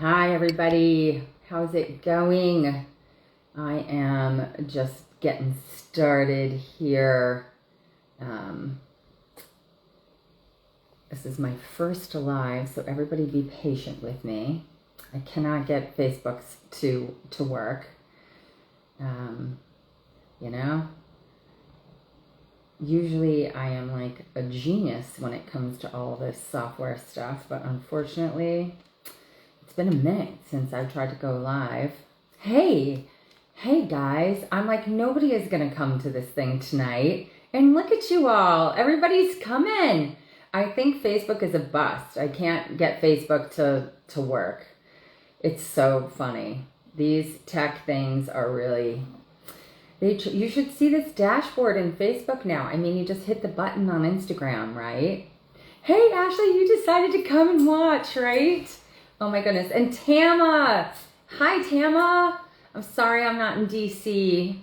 Hi everybody, how's it going? I am just getting started here. This is my first live, so everybody be patient with me. I cannot get Facebook to work. Usually I am like a genius when it comes to all this software stuff, but unfortunately it's been a minute since I've tried to go live. Hey guys, I'm like, nobody is gonna come to this thing tonight. And look at you all, everybody's coming. I think Facebook is a bust. I can't get Facebook to work. It's so funny. These tech things are really, you should see this dashboard in Facebook now. I mean, you just hit the button on Instagram, right? Hey Ashley, you decided to come and watch, right? Oh my goodness. And Tama. Hi Tama. I'm sorry I'm not in DC.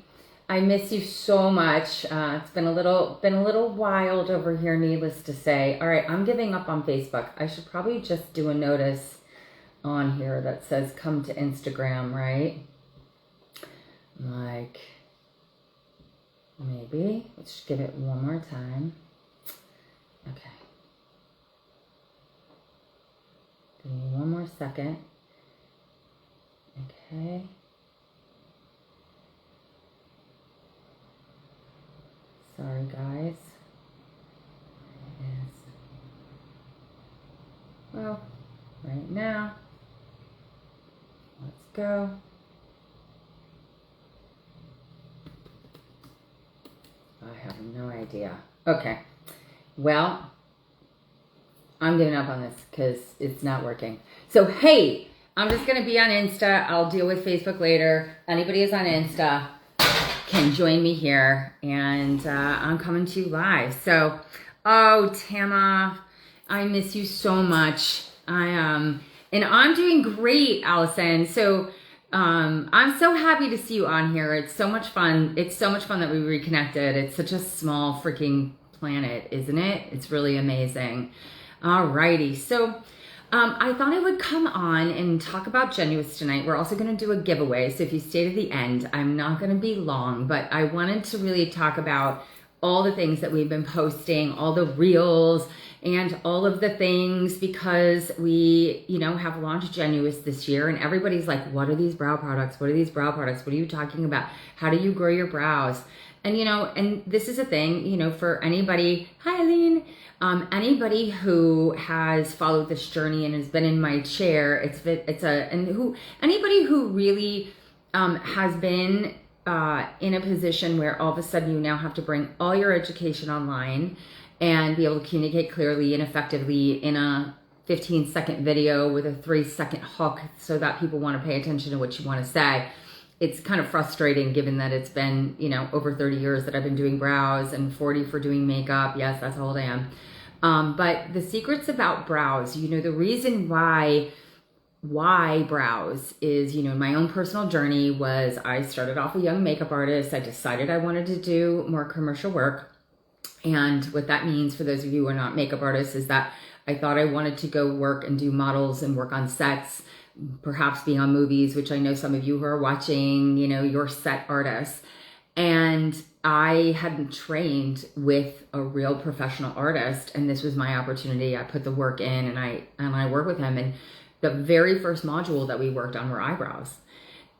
I miss you so much. It's been a little wild over here, needless to say. All right, I'm giving up on Facebook. I should probably just do a notice on here that says come to Instagram, right? Like, maybe. Let's just give it one more time. Okay. Give me one more second. Okay. Sorry, guys. Yes. Well, right now, let's go. I have no idea. Okay. Well, I'm giving up on this because it's not working. So, hey, I'm just going to be on Insta. I'll deal with Facebook later. Anybody who's on Insta can join me here, and I'm coming to you live. So, oh, Tama, I miss you so much. And I'm doing great, Alyson. So, I'm so happy to see you on here. It's so much fun. It's so much fun that we reconnected. It's such a small freaking planet, isn't it? It's really amazing. Alrighty, so I thought I would come on and talk about Genuist tonight. We're also going to do a giveaway, so if you stay to the end, I'm not going to be long, but I wanted to really talk about all the things that we've been posting, all the reels, and all of the things, because we, have launched Genuist this year, and everybody's like, what are these brow products? What are these brow products? What are you talking about? How do you grow your brows? And, and this is a thing, for anybody, hi Aline, anybody who has followed this journey and has been in my chair, anybody who really has been in a position where all of a sudden you now have to bring all your education online and be able to communicate clearly and effectively in a 15-second video with a 3-second hook so that people want to pay attention to what you want to say. It's kind of frustrating given that it's been, over 30 years that I've been doing brows and 40 for doing makeup. Yes, that's how old I am. But the secrets about brows, the reason why brows is, my own personal journey was I started off a young makeup artist. I decided I wanted to do more commercial work. And what that means for those of you who are not makeup artists is that I thought I wanted to go work and do models and work on sets, perhaps being on movies, which I know some of you who are watching, you're set artists. And I hadn't trained with a real professional artist, and this was my opportunity. I put the work in and I work with him. And the very first module that we worked on were eyebrows.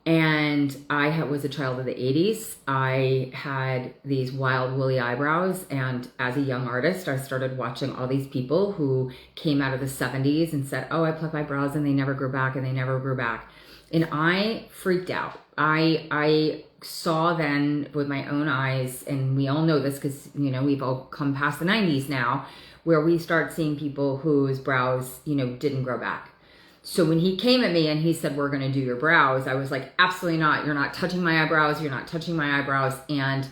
And I was a child of the 80s. I had these wild woolly eyebrows. And as a young artist, I started watching all these people who came out of the 70s and said, oh, I plucked my brows and they never grew back and they never grew back. And I freaked out. I saw then with my own eyes, and we all know this because, we've all come past the 90s now, where we start seeing people whose brows, didn't grow back. So when he came at me and he said, we're going to do your brows, I was like, absolutely not. You're not touching my eyebrows. You're not touching my eyebrows. And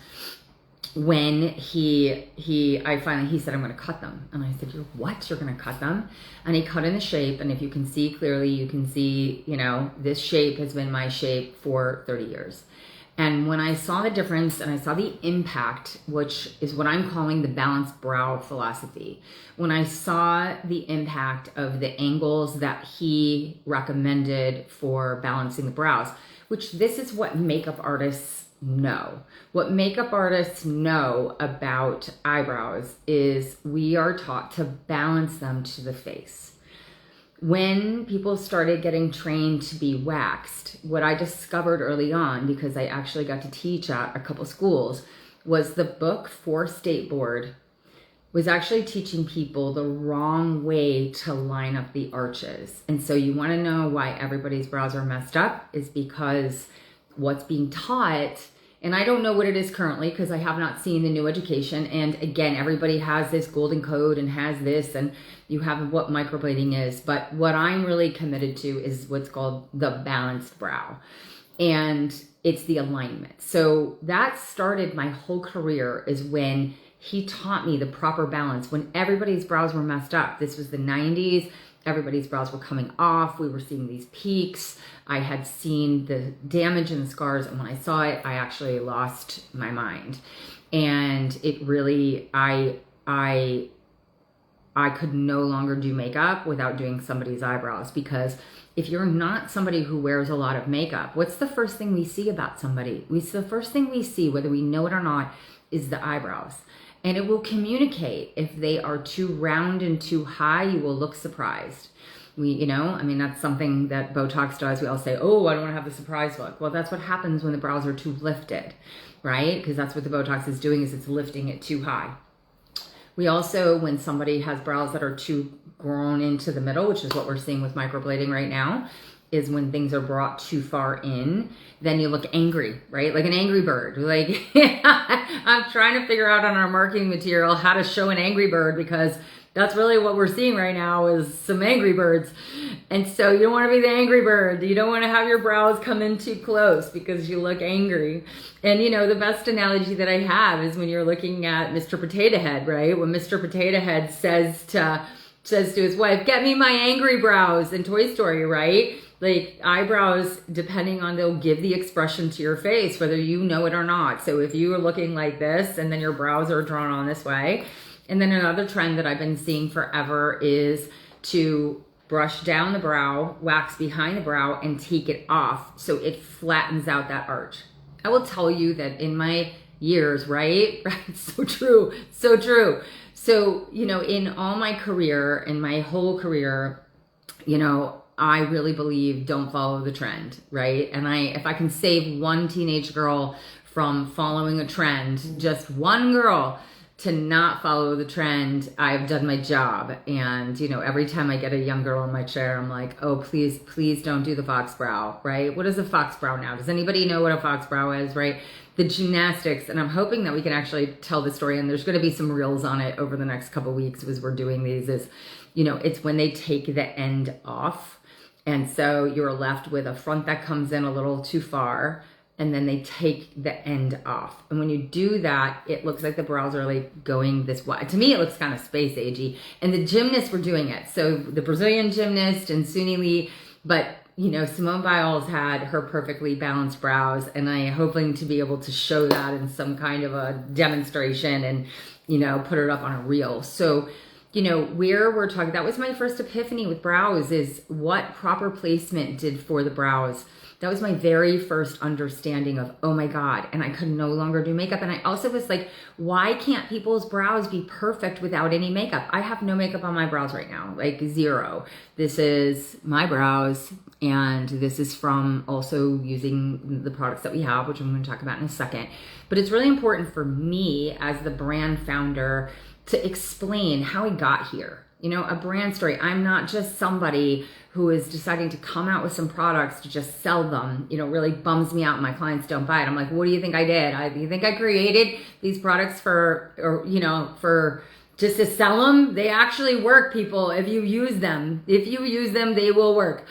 when he said, I'm going to cut them. And I said, you're what? You're going to cut them? And he cut in the shape. And if you can see clearly, you can see, this shape has been my shape for 30 years. And when I saw the difference and I saw the impact, which is what I'm calling the balanced brow philosophy, when I saw the impact of the angles that he recommended for balancing the brows, which this is what makeup artists know. What makeup artists know about eyebrows is we are taught to balance them to the face. When people started getting trained to be waxed, what I discovered early on, because I actually got to teach at a couple schools, was the book for State Board was actually teaching people the wrong way to line up the arches. And so you want to know why everybody's brows are messed up is because what's being taught, and I don't know what it is currently because I have not seen the new education. And again, everybody has this golden code and has this, and you have what microblading is. But what I'm really committed to is what's called the balanced brow. And it's the alignment. So that started my whole career is when he taught me the proper balance when everybody's brows were messed up. This was the 90s. Everybody's brows were coming off. We were seeing these peaks. I had seen the damage and the scars. And when I saw it, I actually lost my mind. And it really, I could no longer do makeup without doing somebody's eyebrows, because if you're not somebody who wears a lot of makeup, what's the first thing we see about somebody? The first thing we see, whether we know it or not, is the eyebrows. And it will communicate. If they are too round and too high, you will look surprised. That's something that Botox does. We all say, oh, I don't want to have the surprise look. Well, that's what happens when the brows are too lifted, right? Because that's what the Botox is doing, is it's lifting it too high. We also, when somebody has brows that are too grown into the middle, which is what we're seeing with microblading right now, is when things are brought too far in, then you look angry, right? Like an angry bird. Like I'm trying to figure out on our marketing material how to show an angry bird, because that's really what we're seeing right now is some angry birds. And so you don't want to be the angry bird. You don't want to have your brows come in too close because you look angry. And the best analogy that I have is when you're looking at Mr. Potato Head, right? When Mr. Potato Head says to his wife, get me my angry brows in Toy Story, right? Like eyebrows, depending on, they'll give the expression to your face, whether you know it or not. So if you are looking like this and then your brows are drawn on this way. And then another trend that I've been seeing forever is to brush down the brow, wax behind the brow, and take it off so it flattens out that arch. I will tell you that in my years, right? So true, so true. So, in all my career, in my whole career, I really believe don't follow the trend, right? And if I can save one teenage girl from following a trend, just one girl to not follow the trend, I've done my job. And, every time I get a young girl in my chair, I'm like, oh, please don't do the fox brow, right? What is a fox brow now? Does anybody know what a fox brow is, right? The gymnastics, and I'm hoping that we can actually tell the story, and there's going to be some reels on it over the next couple weeks as we're doing these, is, it's when they take the end off. And so you're left with a front that comes in a little too far, and then they take the end off. And when you do that, it looks like the brows are like going this way. To me, it looks kind of space agey. And the gymnasts were doing it. So the Brazilian gymnast and Suni Lee, but Simone Biles had her perfectly balanced brows, and I'm hoping to be able to show that in some kind of a demonstration and, put it up on a reel. So, where we're talking, that was my first epiphany with brows, is what proper placement did for the brows. That was my very first understanding of, oh my God, and I could no longer do makeup. And I also was like, why can't people's brows be perfect without any makeup? I have no makeup on my brows right now, like zero. This is my brows, and this is from also using the products that we have, which I'm going to talk about in a second. But it's really important for me as the brand founder to explain how I got here. A brand story. I'm not just somebody who is deciding to come out with some products to just sell them. Really bums me out when my clients don't buy it. I'm like, what do you think I did? You think I created these products for just to sell them? They actually work, people. If you use them, they will work.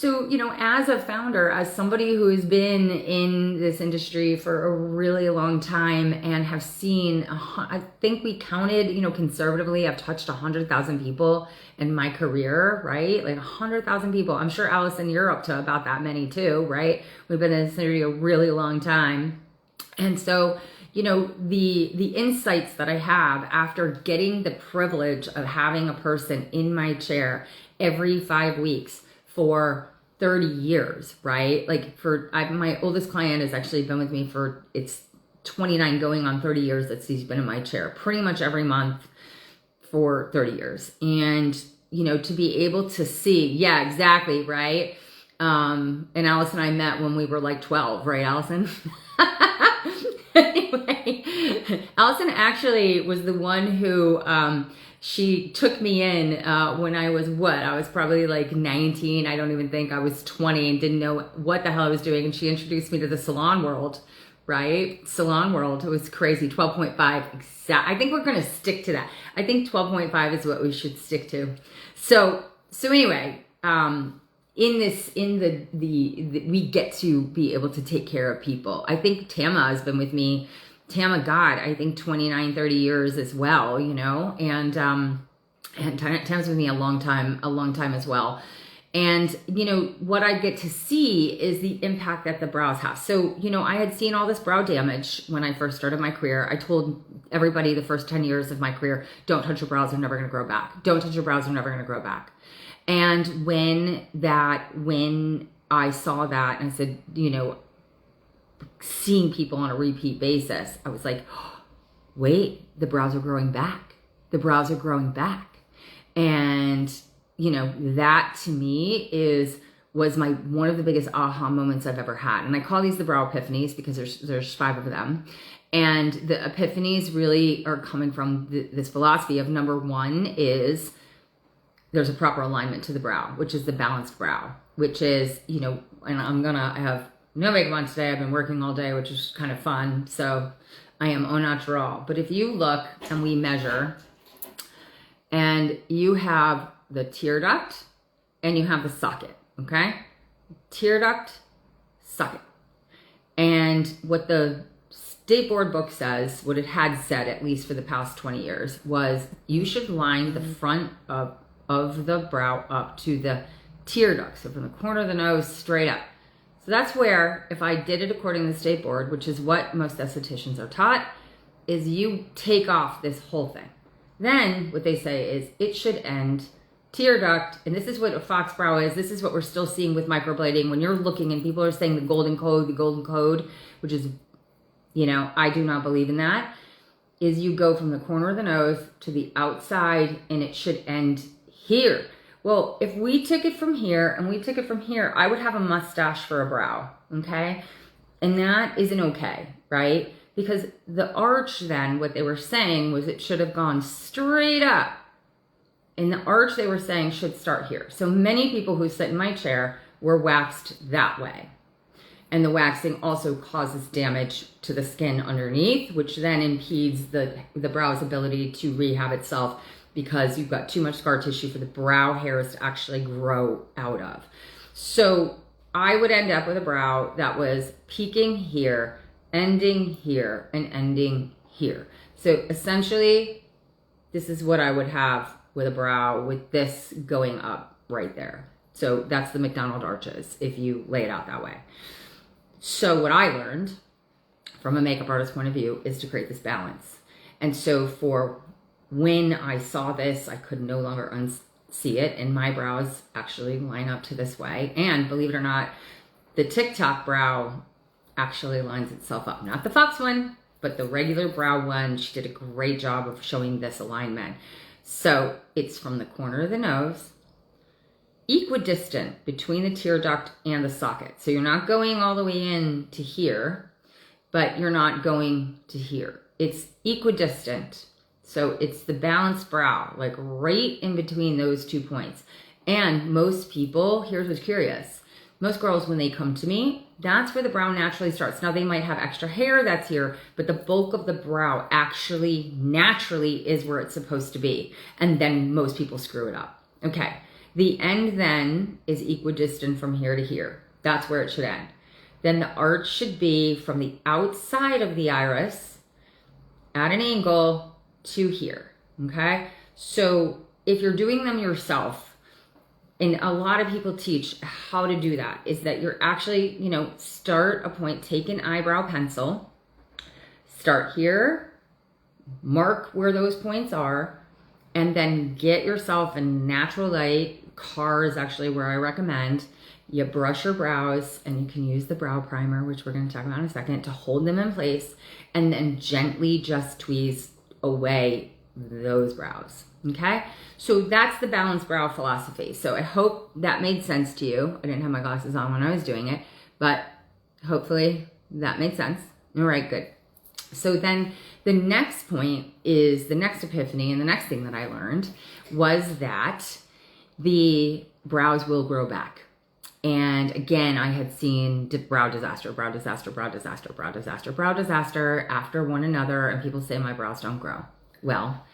So, as a founder, as somebody who has been in this industry for a really long time and have seen, I think we counted, conservatively, I've touched 100,000 people in my career, right? Like 100,000 people. I'm sure, Alyson, you're up to about that many too, right? We've been in this industry a really long time. And so, the insights that I have after getting the privilege of having a person in my chair every 5 weeks for 30 years, right? Like my oldest client has actually been with me for, it's 29 going on 30 years that he's been in my chair pretty much every month for 30 years. And, to be able to see, yeah, exactly, right? And Alyson and I met when we were like 12, right, Alyson? Anyway, Alyson actually was the one who, she took me in when I was I was probably like 19. I don't even think I was 20 and didn't know what the hell I was doing. And she introduced me to the salon world, right? Salon world. It was crazy. 12.5. Exact. I think we're going to stick to that. I think 12.5 is what we should stick to. So anyway, we get to be able to take care of people. I think Tama has been with me. God, I think 29, 30 years as well, and Tam's with me a long time as well. And, what I get to see is the impact that the brows have. So, I had seen all this brow damage when I first started my career. I told everybody the first 10 years of my career, don't touch your brows, they're never going to grow back. Don't touch your brows, they're never going to grow back. And when I saw that and I said, seeing people on a repeat basis, I was like, oh, wait, the brows are growing back. The brows are growing back. And, that to me was one of the biggest aha moments I've ever had. And I call these the brow epiphanies because there's 5 of them. And the epiphanies really are coming from this philosophy of number 1 is there's a proper alignment to the brow, which is the balanced brow, which is, and I have no makeup on today. I've been working all day, which is kind of fun. So I am au naturel. But if you look and we measure, and you have the tear duct and you have the socket, okay? Tear duct, socket. And what the State Board book says, what it had said, at least for the past 20 years, was you should line the front of the brow up to the tear duct. So from the corner of the nose straight up. So that's where, if I did it according to the State Board, which is what most estheticians are taught, is you take off this whole thing. Then what they say is it should end tear duct, and this is what a fox brow is. This is what we're still seeing with microblading. When you're looking and people are saying the golden code, which is, I do not believe in that, is you go from the corner of the nose to the outside and it should end here. Well, if we took it from here and we took it from here, I would have a mustache for a brow, okay? And that isn't okay, right? Because the arch then, what they were saying was it should have gone straight up. And the arch they were saying should start here. So many people who sit in my chair were waxed that way. And the waxing also causes damage to the skin underneath, which then impedes the brow's ability to rehab itself because you've got too much scar tissue for the brow hairs to actually grow out of. So I would end up with a brow that was peaking here, ending here, and ending here. So essentially, this is what I would have with a brow with this going up right there. So that's the McDonald arches if you lay it out that way. So what I learned from a makeup artist point of view is to create this balance. And so for when I saw this, I could no longer unsee it, and my brows actually line up to this way. And believe it or not, the TikTok brow actually lines itself up. Not the fox one, but the regular brow one. She did a great job of showing this alignment. So it's from the corner of the nose, equidistant between the tear duct and the socket. So you're not going all the way in to here, but you're not going to here. It's equidistant. So it's the balanced brow, like right in between those 2 points. And most people, here's what's curious. Most girls, when they come to me, that's where the brow naturally starts. Now they might have extra hair that's here, but the bulk of the brow actually naturally is where it's supposed to be. And then most people screw it up. Okay. The end then is equidistant from here to here. That's where it should end. Then the arch should be from the outside of the iris at an angle to here, okay? So if you're doing them yourself, and a lot of people teach how to do that, is that you're actually, start a point, take an eyebrow pencil, start here, mark where those points are, and then get yourself a natural light. Car is actually where I recommend. You brush your brows, and you can use the brow primer, which we're going to talk about in a second, to hold them in place, and then gently just tweeze away those brows. Okay? So that's the balanced brow philosophy. So I hope that made sense to you. I didn't have my glasses on when I was doing it, but hopefully that made sense. All right, good. So then the next point is the next epiphany, and the next thing that I learned was that the brows will grow back. And again, I had seen brow disaster after one another, and people say my brows don't grow. Well,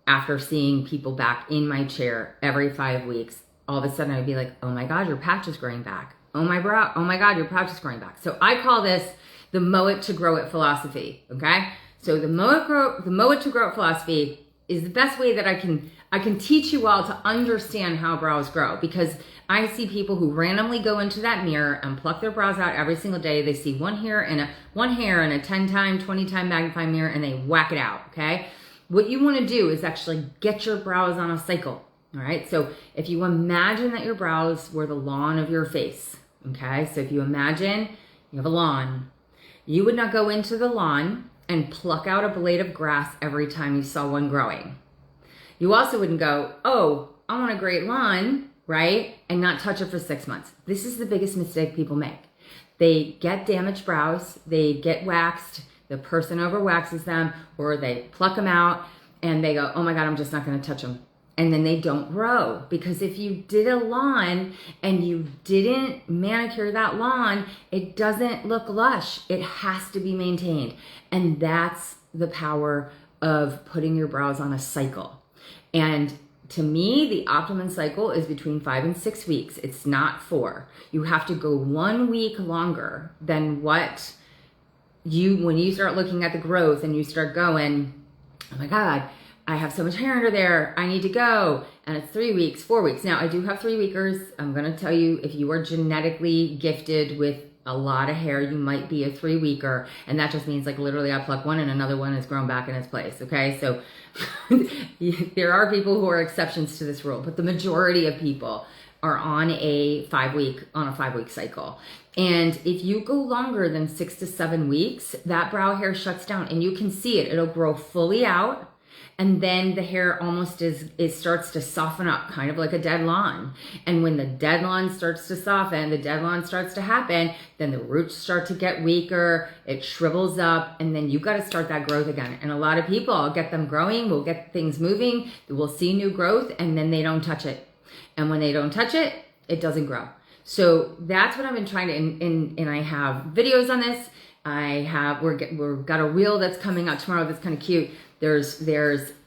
after seeing people back in my chair every 5 weeks, all of a sudden I'd be like, oh my God, your patch is growing back. Oh my God, your patch is growing back. So I call this the mow it to grow it philosophy, okay? So the mow it to grow it philosophy is the best way that I can teach you all to understand how brows grow, because I see people who randomly go into that mirror and pluck their brows out every single day. They see one hair in a 10-time, 20-time magnifying mirror, and they whack it out, okay? What you want to do is actually get your brows on a cycle, all right? So if you imagine that your brows were the lawn of your face, okay? So if you imagine you have a lawn, you would not go into the lawn and pluck out a blade of grass every time you saw one growing. You also wouldn't go, oh, I want a great lawn, right? And not touch it for 6 months. This is the biggest mistake people make. They get damaged brows, they get waxed, the person overwaxes them, or they pluck them out and they go, oh my God, I'm just not going to touch them. And then they don't grow, because if you did a lawn and you didn't manicure that lawn, it doesn't look lush. It has to be maintained. And that's the power of putting your brows on a cycle. And to me, the optimum cycle is between 5 and 6 weeks. It's not 4. You have to go 1 week longer than what when you start looking at the growth and you start going, oh my God, I have so much hair under there, I need to go. And it's 3 weeks, 4 weeks. Now, I do have 3-weekers. I'm going to tell you, if you are genetically gifted with a lot of hair, you might be a 3-weeker. And that just means, like, literally I pluck one and another one has grown back in its place. Okay. So there are people who are exceptions to this rule, but the majority of people are on a 5-week cycle. And if you go longer than 6 to 7 weeks, that brow hair shuts down, and you can see it. It'll grow fully out. And then the hair almost it starts to soften up, kind of like a dead lawn. And when the dead lawn starts to soften, the dead lawn starts to happen, then the roots start to get weaker, it shrivels up, and then you got to start that growth again. And a lot of people, I'll get them growing, we'll get things moving, we'll see new growth, and then they don't touch it. And when they don't touch it, it doesn't grow. So that's what I've been trying to, and I have videos on this. We've got a reel that's coming out tomorrow that's kind of cute. There's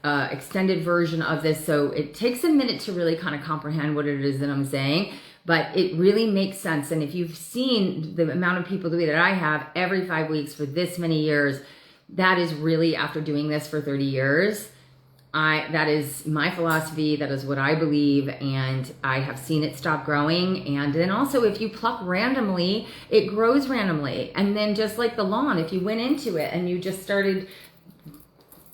a extended version of this, so it takes a minute to really kind of comprehend what it is that I'm saying, but it really makes sense. And if you've seen the amount of people that I have every 5 weeks for this many years, that is really, after doing this for 30 years, that is my philosophy, that is what I believe, and I have seen it stop growing. And then also, if you pluck randomly, it grows randomly. And then just like the lawn, if you went into it and you just started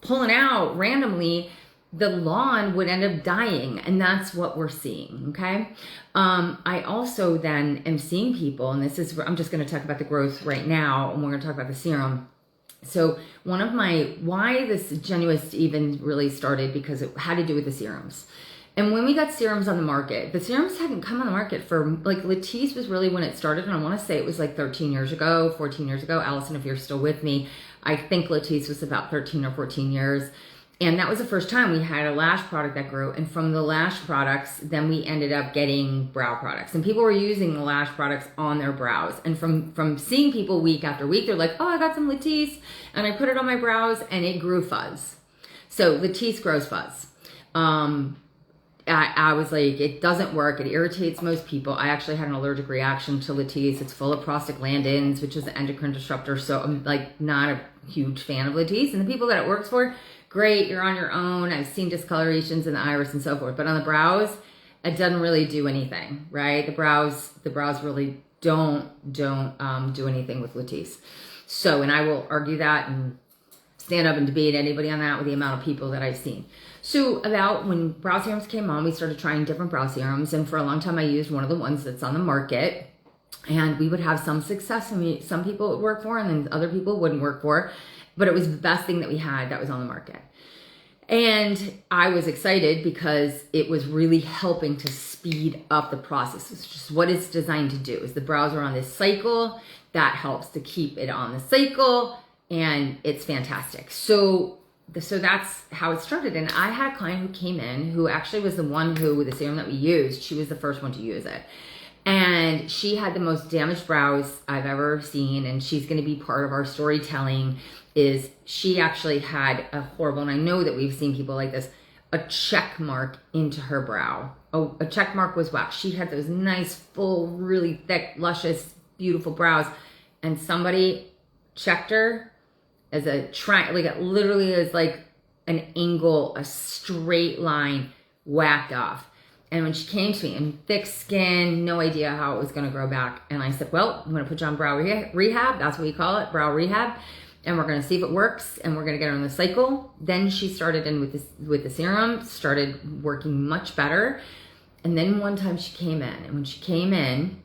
pulling out randomly, the lawn would end up dying, and that's what we're seeing, okay? I also then am seeing people, and I'm just gonna talk about the growth right now, and we're gonna talk about the serum. So why this Genuist even really started, because it had to do with the serums. And when we got serums on the market, the serums hadn't come on the market for, like, Latisse was really when it started, and I wanna say it was like 13 years ago, 14 years ago. Alyson, if you're still with me, I think Latisse was about 13 or 14 years. And that was the first time we had a lash product that grew. And from the lash products, then we ended up getting brow products. And people were using the lash products on their brows. And from seeing people week after week, they're like, oh, I got some Latisse, and I put it on my brows, and it grew fuzz. So Latisse grows fuzz. I was like, it doesn't work. It irritates most people. I actually had an allergic reaction to Latisse. It's full of prostaglandins, which is an endocrine disruptor. So I'm like not a huge fan of Latisse. And the people that it works for, great, you're on your own. I've seen discolorations in the iris and so forth. But on the brows, it doesn't really do anything, right? The brows really don't do anything with Latisse. So, and I will argue that and stand up and debate anybody on that with the amount of people that I've seen. So about when brow serums came on, we started trying different brow serums. And for a long time, I used one of the ones that's on the market. And we would have some success. And some people it would work for, and then other people wouldn't work for. But it was the best thing that we had that was on the market. And I was excited because it was really helping to speed up the process. It's just what it's designed to do. Is the brows are on this cycle. That helps to keep it on the cycle. And it's fantastic. So that's how it started. And I had a client who came in who actually was the one who, with the serum that we used, she was the first one to use it. And she had the most damaged brows I've ever seen. And she's going to be part of our storytelling. Is she actually had a horrible, and I know that we've seen people like this, a check mark into her brow. Oh, a check mark was wax. She had those nice, full, really thick, luscious, beautiful brows. And somebody checked her as a like it literally is like an angle, a straight line whacked off. And when she came to me in thick skin, no idea how it was going to grow back. And I said, well, I'm going to put you on brow rehab. That's what we call it, brow rehab. And we're going to see if it works. And we're going to get her on the cycle. Then she started in with the serum, started working much better. And then one time she came in. And when she came in,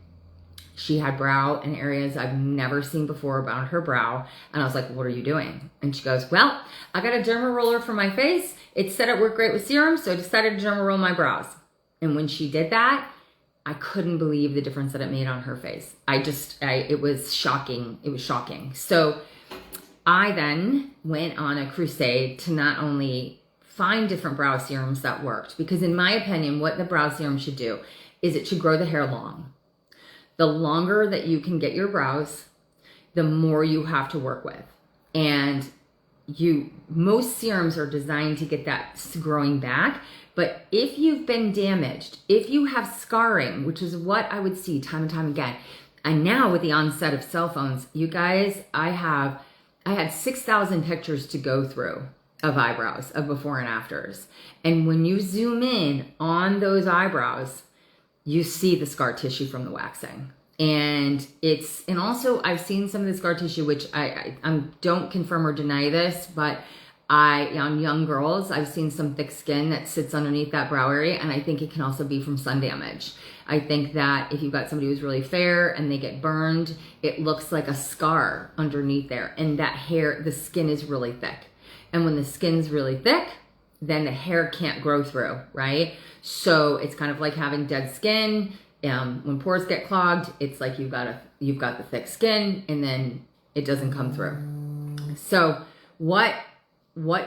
she had brow in areas I've never seen before about her brow. And I was like, what are you doing? And she goes, well, I got a derma roller for my face. It said it worked great with serum, so I decided to derma roll my brows. And when she did that, I couldn't believe the difference that it made on her face. It was shocking. It was shocking. So I then went on a crusade to not only find different brow serums that worked, because in my opinion, what the brow serum should do is it should grow the hair long. The longer that you can get your brows, the more you have to work with. And most serums are designed to get that growing back. But if you've been damaged, if you have scarring, which is what I would see time and time again, and now with the onset of cell phones, you guys, I had 6,000 pictures to go through of eyebrows, of before and afters. And when you zoom in on those eyebrows, you see the scar tissue from the waxing. And also I've seen some of the scar tissue, which I don't confirm or deny this, but on young girls, I've seen some thick skin that sits underneath that brow area. And I think it can also be from sun damage. I think that if you've got somebody who's really fair and they get burned, it looks like a scar underneath there. And that hair, the skin is really thick. And when the skin's really thick, then the hair can't grow through, right? So it's kind of like having dead skin. When pores get clogged, it's like you've got the thick skin and then it doesn't come through. So what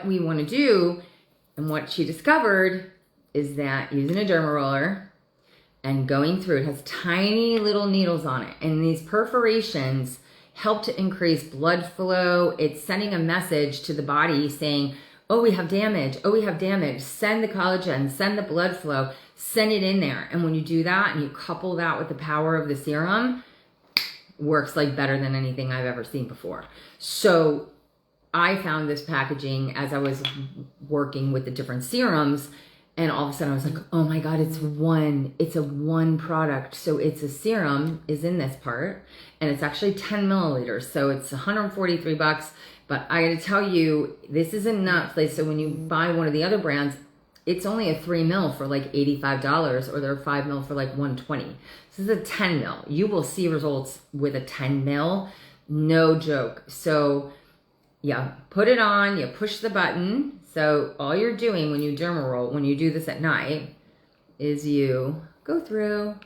we want to do, and what she discovered, is that using a derma roller and going through, it has tiny little needles on it. And these perforations help to increase blood flow. It's sending a message to the body saying, oh, we have damage. Oh, we have damage. Send the collagen, send the blood flow, send it in there. And when you do that and you couple that with the power of the serum, works like better than anything I've ever seen before. So I found this packaging as I was working with the different serums, and all of a sudden I was like, oh my God, it's a one product. So it's a serum is in this part, and it's actually 10 milliliters. So it's $143. But I gotta tell you, this is a nut place. So when you buy one of the other brands, it's only a 3 mil for like $85, or they're 5 mil for like $120. This is a 10 mil. You will see results with a 10 mil, no joke. So yeah, put it on, you push the button. So all you're doing when you derma roll, when you do this at night, is you go through,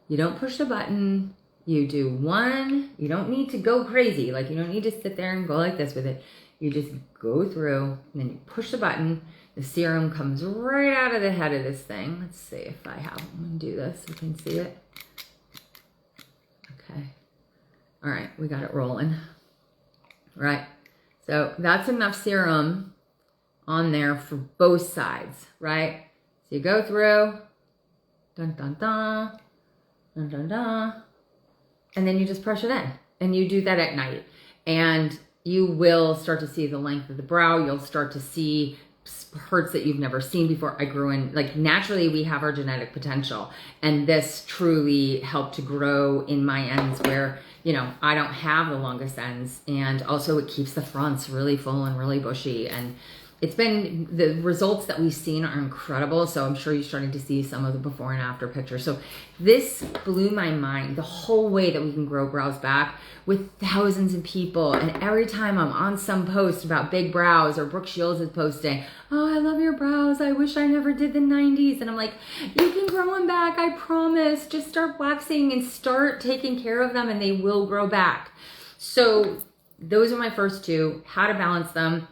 you don't push the button, you do one, you don't need to go crazy. Like you don't need to sit there and go like this with it. You just go through, and then you push the button. The serum comes right out of the head of this thing. Let's see if I have one do this. You can see it. Okay. All right, we got it rolling. Right. So that's enough serum on there for both sides, right? So So you go through, dun, dun, dun, dun, dun, dun, and then you just brush it in. And you do that at night. And you will start to see the length of the brow. You'll start to see hurts that you've never seen before. I grew in, like, naturally we have our genetic potential. And this truly helped to grow in my ends where, you know, I don't have the longest ends. And also it keeps the fronts really full and really bushy. And it's been, the results that we've seen are incredible. So I'm sure you're starting to see some of the before and after pictures. So this blew my mind, the whole way that we can grow brows back with thousands of people. And every time I'm on some post about big brows, or Brooke Shields is posting, oh, I love your brows. I wish I never did the 90s. And I'm like, you can grow them back. I promise. Just start waxing and start taking care of them and they will grow back. So those are my first two, how to balance them,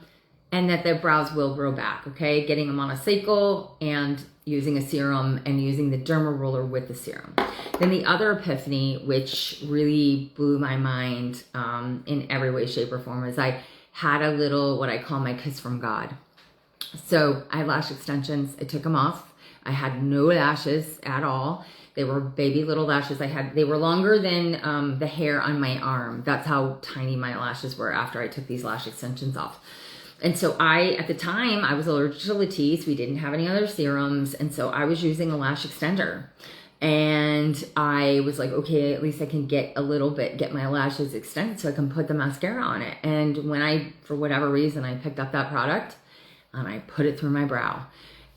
and that the brows will grow back, okay? Getting them on a cycle and using a serum and using the derma roller with the serum. Then the other epiphany, which really blew my mind in every way, shape, or form, is I had a little, what I call my kiss from God. So I had lash extensions. I took them off. I had no lashes at all. They were baby little lashes. They were longer than the hair on my arm. That's how tiny my lashes were after I took these lash extensions off. And so at the time, I was allergic to Latisse. We didn't have any other serums. And so I was using a lash extender. And I was like, okay, at least I can get my lashes extended so I can put the mascara on it. And when for whatever reason, I picked up that product and I put it through my brow.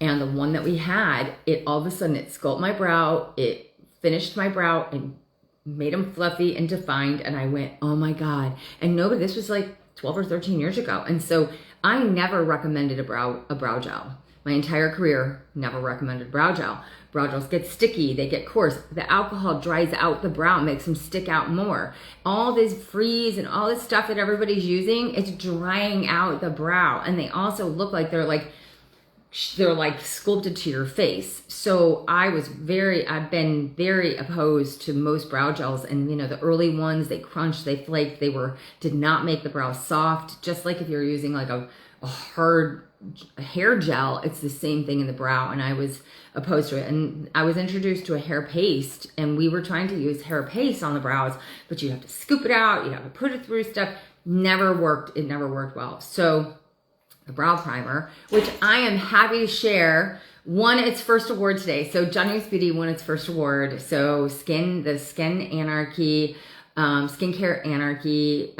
And the one that we had, all of a sudden, it sculpted my brow. It finished my brow and made them fluffy and defined. And I went, oh my God. And no, but this was like 12 or 13 years ago. And so I never recommended a brow gel. My entire career, never recommended brow gel. Brow gels get sticky, they get coarse. The alcohol dries out the brow, makes them stick out more. All this freeze and all this stuff that everybody's using, it's drying out the brow. And they also look like they're like sculpted to your face. So I've been very opposed to most brow gels. And you know, the early ones, they crunched, they flaked, did not make the brow soft. Just like if you're using like a hard hair gel, it's the same thing in the brow. And I was opposed to it. And I was introduced to a hair paste, and we were trying to use hair paste on the brows, but you have to scoop it out, you have to put it through stuff. Never worked. It never worked well. So the brow primer, which I am happy to share, won its first award today. So Genuist Beauty won its first award. So the Skin Anarchy, Skincare Anarchy,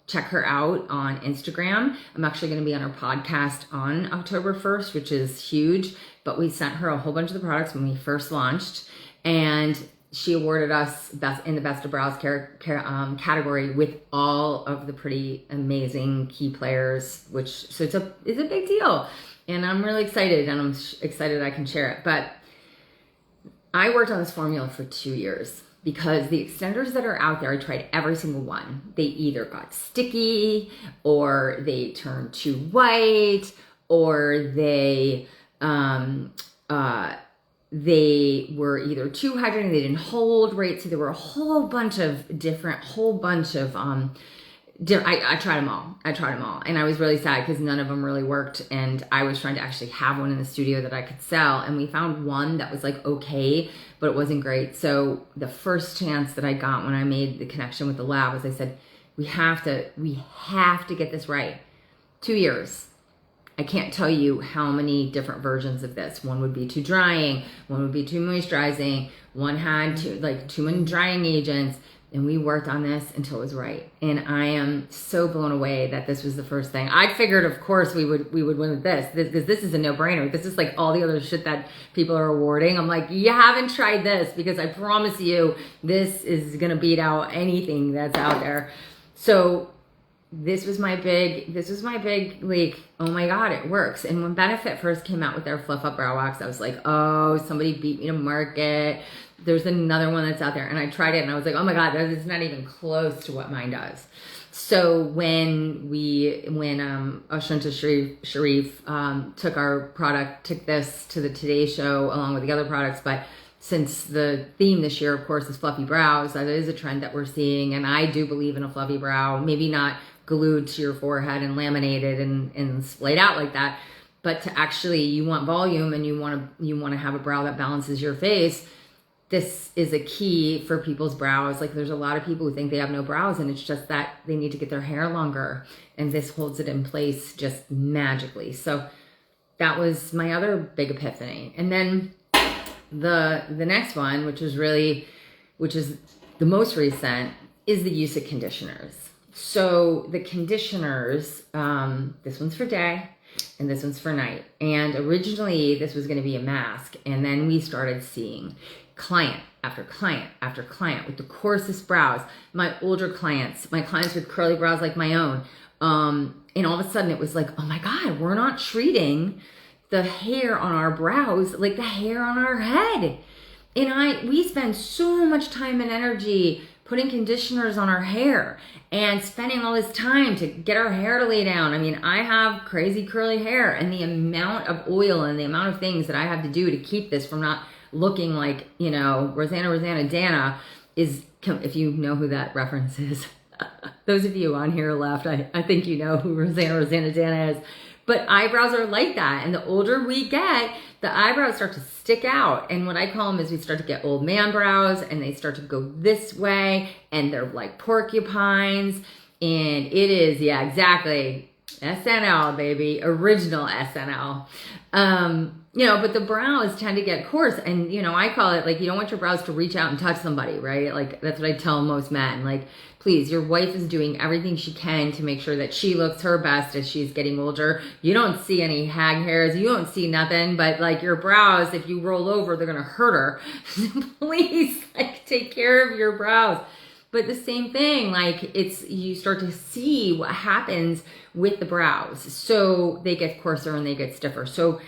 check her out on Instagram. I'm actually going to be on her podcast on October 1st, which is huge. But we sent her a whole bunch of the products when we first launched, and she awarded us in the Best of Brows category with all of the pretty amazing key players, so it's a big deal. And I'm really excited, and I'm excited I can share it. But I worked on this formula for 2 years because the extenders that are out there, I tried every single one. They either got sticky, or they turned too white, or they were either too hydrating, they didn't hold right. So there were a whole bunch of I tried them all. And I was really sad because none of them really worked. And I was trying to actually have one in the studio that I could sell. And we found one that was like, okay, but it wasn't great. So the first chance that I got when I made the connection with the lab was I said, we have to get this right. 2 years. I can't tell you how many different versions of this. One would be too drying, one would be too moisturizing, one had too many drying agents, and we worked on this until it was right. And I am so blown away that this was the first thing. I figured, of course, we would win with this, because this is a no-brainer. This is like all the other shit that people are awarding. I'm like, you haven't tried this, because I promise you, this is gonna beat out anything that's out there. So this was my big, like, oh my God, it works. And when Benefit first came out with their Fluff Up Brow Wax, I was like, oh, somebody beat me to market. There's another one that's out there. And I tried it and I was like, oh my God, that is not even close to what mine does. So when Ashanta Sharif took this to the Today Show along with the other products, but since the theme this year, of course, is fluffy brows, that is a trend that we're seeing. And I do believe in a fluffy brow, maybe not glued to your forehead and laminated and splayed out like that, But to actually, you want volume and you want to have a brow that balances your face. This is a key for people's brows. Like there's a lot of people who think they have no brows, and it's just that they need to get their hair longer, and this holds it in place just magically. So that was my other big epiphany. And then the next one, which is the most recent, is the use of conditioners. So the conditioners, this one's for day and this one's for night. And originally this was going to be a mask, and then we started seeing client after client after client with the coarsest brows, my older clients, my clients with curly brows like my own. And all of a sudden it was like, oh my God, we're not treating the hair on our brows like the hair on our head. And we spend so much time and energy putting conditioners on our hair and spending all this time to get our hair to lay down. I mean, I have crazy curly hair, and the amount of oil and the amount of things that I have to do to keep this from not looking like, you know, Rosanna Dana is, if you know who that reference is. Those of you on here left, I think you know who Rosanna Dana is. But eyebrows are like that. And the older we get, the eyebrows start to stick out. And what I call them is we start to get old man brows, and they start to go this way, and they're like porcupines. And it is, yeah, exactly. SNL, baby. Original SNL. You know, but the brows tend to get coarse, and, you know, I call it like, you don't want your brows to reach out and touch somebody, right? Like, that's what I tell most men. Like, please, your wife is doing everything she can to make sure that she looks her best as she's getting older. You don't see any hag hairs. You don't see nothing, but like your brows, if you roll over, they're going to hurt her. Please, like, take care of your brows. But the same thing, like you start to see what happens with the brows. So they get coarser and they get stiffer. So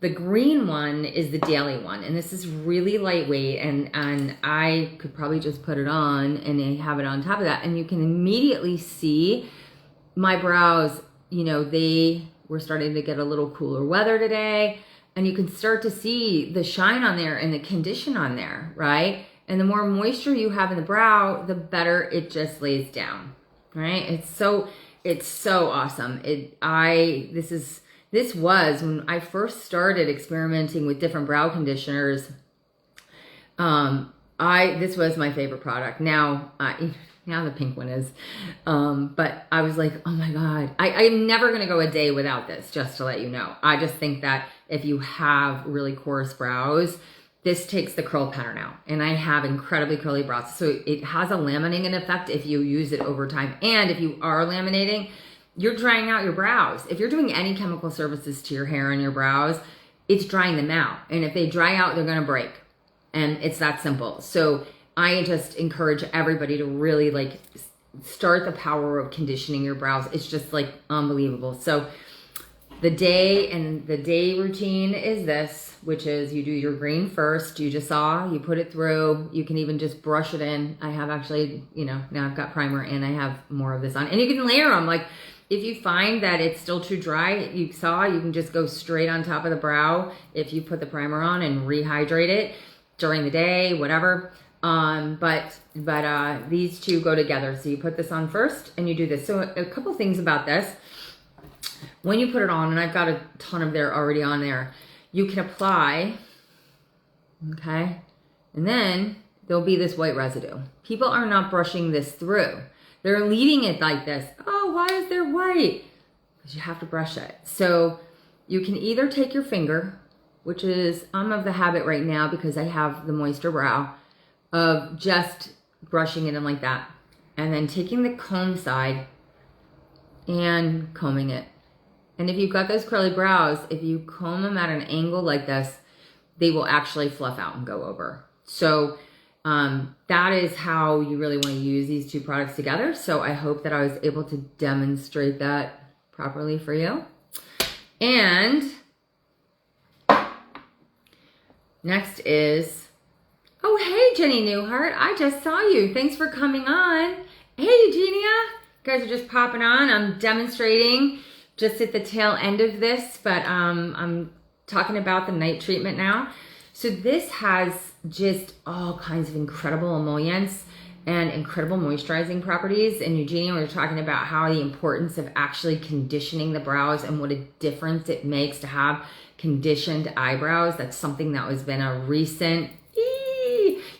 the green one is the daily one, and this is really lightweight, and I could probably just put it on and have it on top of that, and you can immediately see my brows, you know, they were starting to get a little cooler weather today, and you can start to see the shine on there and the condition on there, right? And the more moisture you have in the brow, the better it just lays down, right? It's so awesome. This was when I first started experimenting with different brow conditioners. This was my favorite product. Now the pink one is, but I was like, oh my God, I'm never going to go a day without this, just to let you know. I just think that if you have really coarse brows, this takes the curl pattern out, and I have incredibly curly brows. So it has a laminating effect if you use it over time. And if you are laminating, you're drying out your brows. If you're doing any chemical services to your hair and your brows, it's drying them out. And if they dry out, they're going to break. And it's that simple. So I just encourage everybody to really like start the power of conditioning your brows. It's just like unbelievable. So the day routine is this, which is you do your green first. You just saw, you put it through. You can even just brush it in. I have actually, you know, now I've got primer and I have more of this on. And you can layer them. Like, if you find that it's still too dry, you can just go straight on top of the brow if you put the primer on and rehydrate it during the day, whatever. But these two go together. So you put this on first and you do this. So a couple things about this. When you put it on, and I've got a ton of there already on there, you can apply, okay? And then there'll be this white residue. People are not brushing this through. They're leaving it like this. Oh, why is there white? Because you have to brush it. So you can either take your finger, which is, I'm of the habit right now because I have the moisture brow, of just brushing it in like that. And then taking the comb side and combing it. And if you've got those curly brows, if you comb them at an angle like this, they will actually fluff out and go over. So that is how you really want to use these two products together. So I hope that I was able to demonstrate that properly for you. And next is, oh, hey, Jenny Newhart. I just saw you. Thanks for coming on. Hey, Eugenia. You guys are just popping on. I'm demonstrating just at the tail end of this, but I'm talking about the night treatment now. So this has just all kinds of incredible emollients and incredible moisturizing properties. And Eugenia, we were talking about how the importance of actually conditioning the brows and what a difference it makes to have conditioned eyebrows. That's something that has been a recent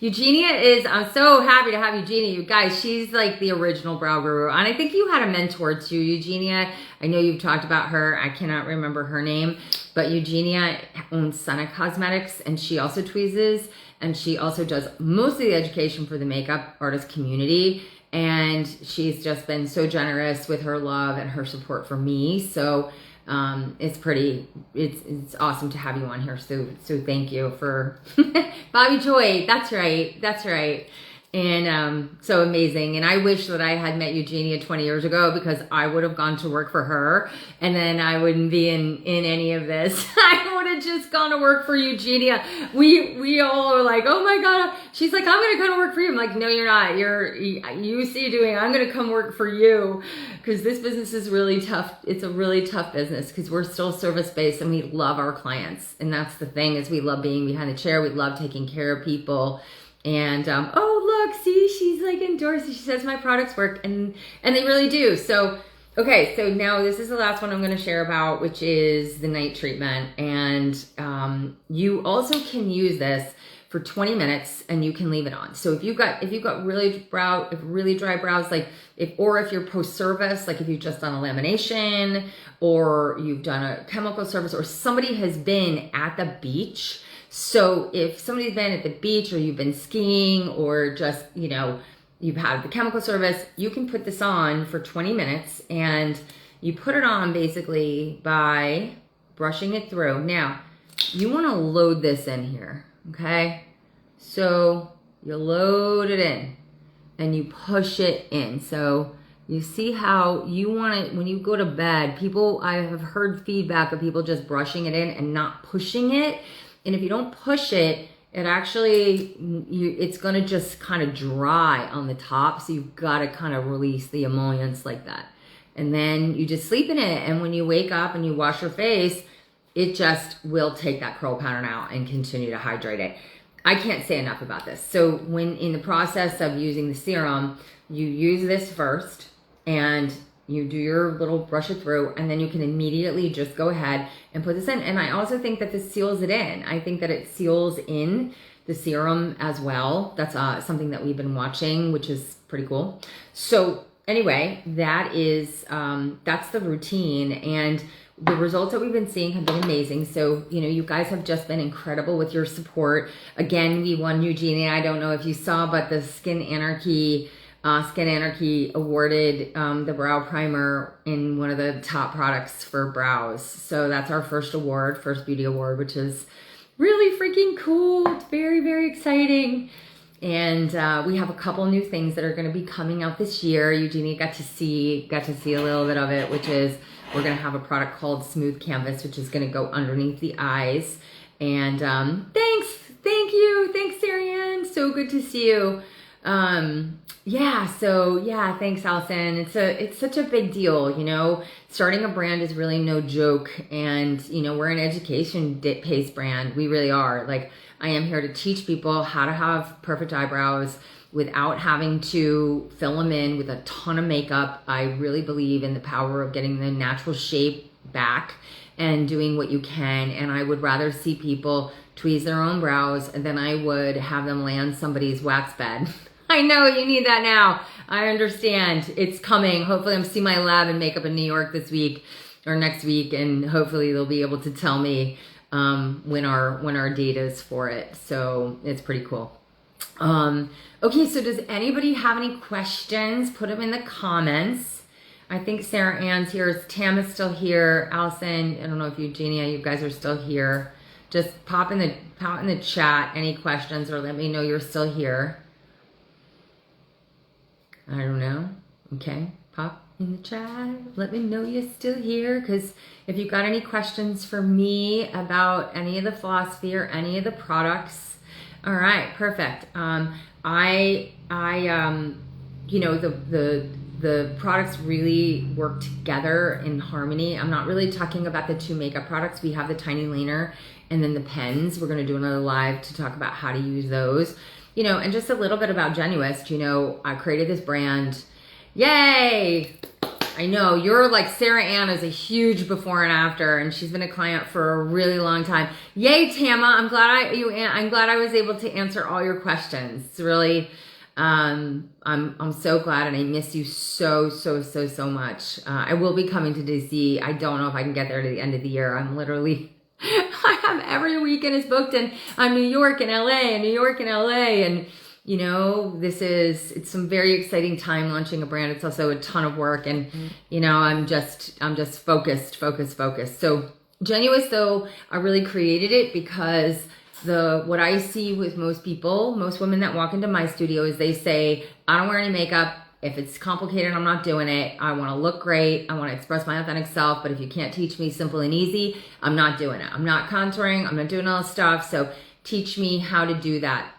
Eugenia is, I'm so happy to have Eugenia. You guys, she's like the original brow guru. And I think you had a mentor too, Eugenia. I know you've talked about her. I cannot remember her name, but Eugenia owns Senna Cosmetics, and she also tweezes, and she also does most of the education for the makeup artist community. And she's just been so generous with her love and her support for me. So it's awesome to have you on here. So thank you for Bobby Joy. That's right. And so amazing. And I wish that I had met Eugenia 20 years ago, because I would have gone to work for her, and then I wouldn't be in any of this. I would have just gone to work for Eugenia. We all are like, oh my God. She's like, I'm going to come work for you. I'm like, no, you're not. You see doing, I'm going to come work for you, because this business is really tough. It's a really tough business, because we're still service-based and we love our clients. And that's the thing, is we love being behind the chair. We love taking care of people. And oh, look, see, she's like endorsing. She says my products work, and they really do. So okay, so now this is the last one I'm going to share about, which is the night treatment. And you also can use this for 20 minutes, and you can leave it on. So if you've got really dry brows, or if you're post service, like if you've just done a lamination, or you've done a chemical service, or somebody has been at the beach. So if somebody's been at the beach, or you've been skiing, or just, you've had the chemical service, you can put this on for 20 minutes, and you put it on basically by brushing it through. Now, you want to load this in here, okay? So you load it in and you push it in. So you see how you want it when you go to bed. I have heard feedback of people just brushing it in and not pushing it. And if you don't push it, it actually, it's going to just kind of dry on the top. So you've got to kind of release the emollients like that. And then you just sleep in it. And when you wake up and you wash your face, it just will take that curl pattern out and continue to hydrate it. I can't say enough about this. So when in the process of using the serum, you use this first, and you do your little brush it through, and then you can immediately just go ahead and put this in. And I also think that this seals it in. I think that it seals in the serum as well. That's something that we've been watching, which is pretty cool. So anyway, that's the routine, and the results that we've been seeing have been amazing. So, you guys have just been incredible with your support. Again, we won Eugenia. I don't know if you saw, but the Skin Anarchy awarded the brow primer in one of the top products for brows. So that's our first beauty award, which is really freaking cool. It's very, very exciting. And we have a couple new things that are going to be coming out this year. Eugenia got to see a little bit of it, which is we're going to have a product called Smooth Canvas, which is going to go underneath the eyes. And thanks, Sarianne. So good to see you. Thanks, Alyson. It's such a big deal, starting a brand is really no joke. And, we're an education-based brand. We really are. Like, I am here to teach people how to have perfect eyebrows without having to fill them in with a ton of makeup. I really believe in the power of getting the natural shape back and doing what you can. And I would rather see people tweeze their own brows than I would have them lay on somebody's wax bed. I know you need that now. I understand. It's coming. Hopefully I'm seeing my lab and makeup in New York this week or next week, and hopefully they'll be able to tell me when our date is for it. So it's pretty cool. Okay, so does anybody have any questions? Put them in the comments. I think Sarah Ann's here. Tam is still here. Alyson, I don't know if Eugenia, you guys are still here. Just pop in the chat any questions, or let me know you're still here. I don't know. Okay, pop in the chat. Let me know you're still here, because if you've got any questions for me about any of the philosophy or any of the products. All right, perfect. The products really work together in harmony. I'm not really talking about the two makeup products. We have the Tiny Laner and then the pens. We're going to do another live to talk about how to use those. and just a little bit about Genuist. I created this brand. Yay! I know you're like Sarah Ann is a huge before and after, and she's been a client for a really long time. Yay, Tama! I'm glad I was able to answer all your questions. It's really, I'm so glad, and I miss you so much. I will be coming to DC. I don't know if I can get there to the end of the year. I'm literally, I have every weekend is booked, and I'm New York and LA, and New York and LA, and it's some very exciting time launching a brand. It's also a ton of work, and I'm just focused. So Genuist, though, I really created it because what I see with most people, most women that walk into my studio, is they say, I don't wear any makeup. If it's complicated, I'm not doing it. I want to look great. I want to express my authentic self. But if you can't teach me simple and easy, I'm not doing it. I'm not contouring. I'm not doing all this stuff. So teach me how to do that.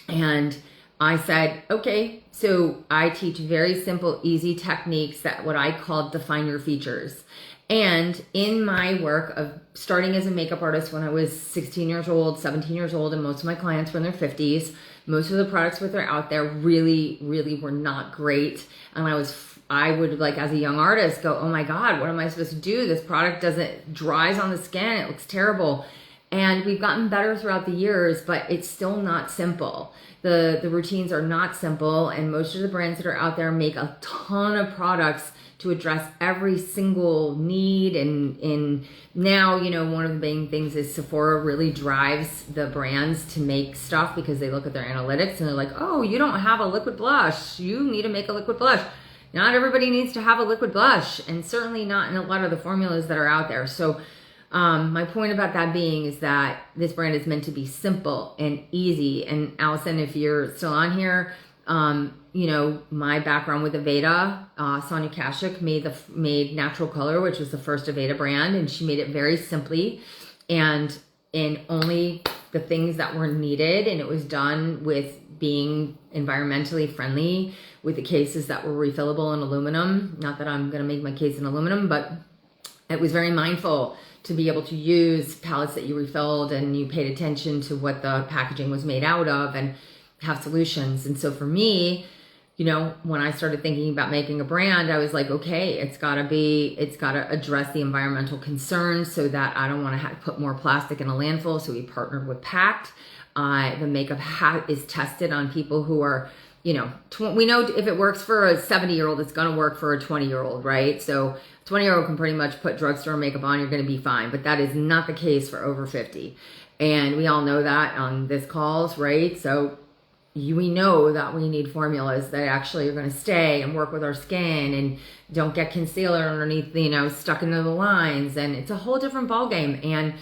And I said, okay, so I teach very simple, easy techniques that what I call define your features. And in my work of starting as a makeup artist when I was 16 years old, 17 years old, and most of my clients were in their 50s, most of the products that are out there really were not great. And I would like, as a young artist, go, oh my God, what am I supposed to do? This product dries on the skin. It looks terrible. And we've gotten better throughout the years, but it's still not simple. The routines are not simple, and most of the brands that are out there make a ton of products to address every single need. And now, one of the main things is Sephora really drives the brands to make stuff because they look at their analytics and they're like, oh, you don't have a liquid blush. You need to make a liquid blush. Not everybody needs to have a liquid blush, and certainly not in a lot of the formulas that are out there. So my point about that being is that this brand is meant to be simple and easy. And Alyson, if you're still on here, my background with Aveda, Sonia Kashuk made Natural Color, which was the first Aveda brand, and she made it very simply and in only the things that were needed. And it was done with being environmentally friendly with the cases that were refillable in aluminum. Not that I'm going to make my case in aluminum, but it was very mindful to be able to use palettes that you refilled and you paid attention to what the packaging was made out of and have solutions. And so for me, when I started thinking about making a brand, I was like, okay, it's got to address the environmental concerns so that I don't want to put more plastic in a landfill. So we partnered with Pact. The makeup is tested on people who are, we know if it works for a 70-year-old, it's going to work for a 20-year-old, right? So 20-year-old can pretty much put drugstore makeup on, you're going to be fine. But that is not the case for over 50. And we all know that on this calls, right? So we know that we need formulas that actually are going to stay and work with our skin and don't get concealer underneath, stuck into the lines. And it's a whole different ballgame. And,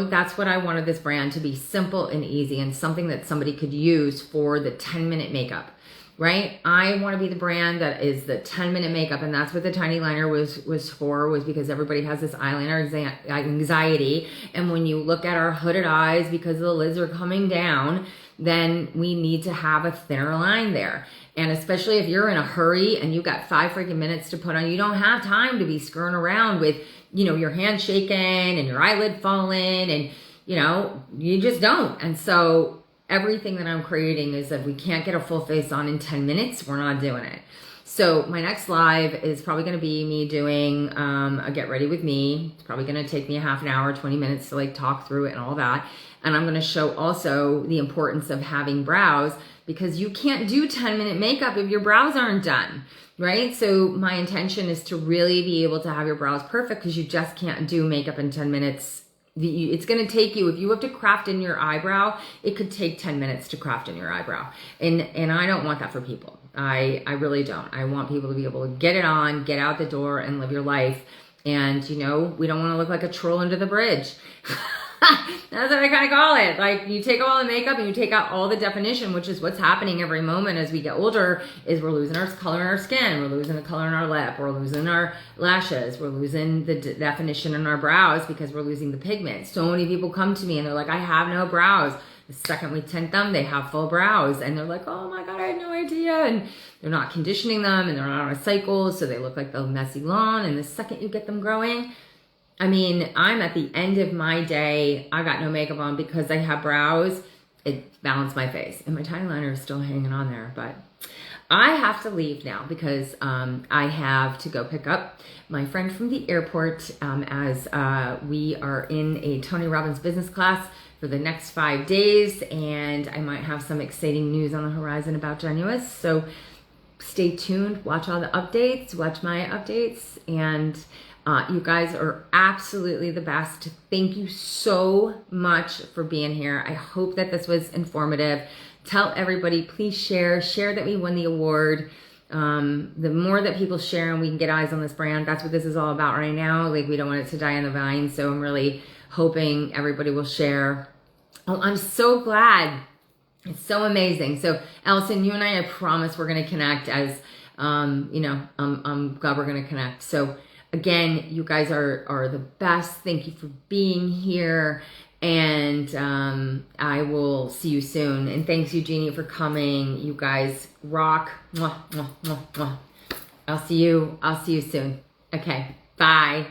that's what I wanted this brand to be, simple and easy, and something that somebody could use for the 10-minute makeup. Right? I want to be the brand that is the 10-minute makeup, and that's what the tiny liner was because everybody has this eyeliner anxiety. And when you look at our hooded eyes because the lids are coming down, then we need to have a thinner line there. And especially if you're in a hurry and you've got 5 freaking minutes to put on, you don't have time to be screwing around with, your hand shaking and your eyelid falling, and, you just don't. And so everything that I'm creating is that we can't get a full face on in 10 minutes. We're not doing it. So my next live is probably going to be me doing a get ready with me. It's probably going to take me a half an hour, 20 minutes to talk through it and all that. And I'm going to show also the importance of having brows, because you can't do 10-minute makeup if your brows aren't done, right? So my intention is to really be able to have your brows perfect, because you just can't do makeup in 10 minutes. It's going to take you, if you have to craft in your eyebrow, it could take 10 minutes to craft in your eyebrow. And I don't want that for people. I really don't. I want people to be able to get it on, get out the door, and live your life. And, we don't want to look like a troll under the bridge. That's what I kind of call it. You take all the makeup and you take out all the definition, which is what's happening every moment as we get older, is we're losing our color in our skin. We're losing the color in our lip. We're losing our lashes. We're losing the definition in our brows because we're losing the pigment. So many people come to me and they're like, I have no brows. The second we tint them, they have full brows. And they're like, oh my God, I had no idea. And they're not conditioning them and they're not on a cycle. So they look like the messy lawn. And the second you get them growing, I'm at the end of my day. I got no makeup on because I have brows. it balanced my face. And my tiny liner is still hanging on there, but I have to leave now because I have to go pick up my friend from the airport as we are in a Tony Robbins business class for the next 5 days, and I might have some exciting news on the horizon about Genuist. So stay tuned, watch all the updates, watch my updates, and you guys are absolutely the best. Thank you so much for being here. I hope that this was informative. Tell everybody, please share that we won the award. The more that people share and we can get eyes on this brand, that's what this is all about right now. Like, we don't want it to die on the vine. So I'm really hoping everybody will share. Oh, I'm so glad. It's so amazing. So Alyson, you and I promise we're going to connect as, I'm glad we're going to connect. So again, you guys are the best. Thank you for being here. And I will see you soon. And thanks, Eugenie, for coming. You guys rock. Mwah, mwah, mwah, mwah. I'll see you soon. Okay, bye.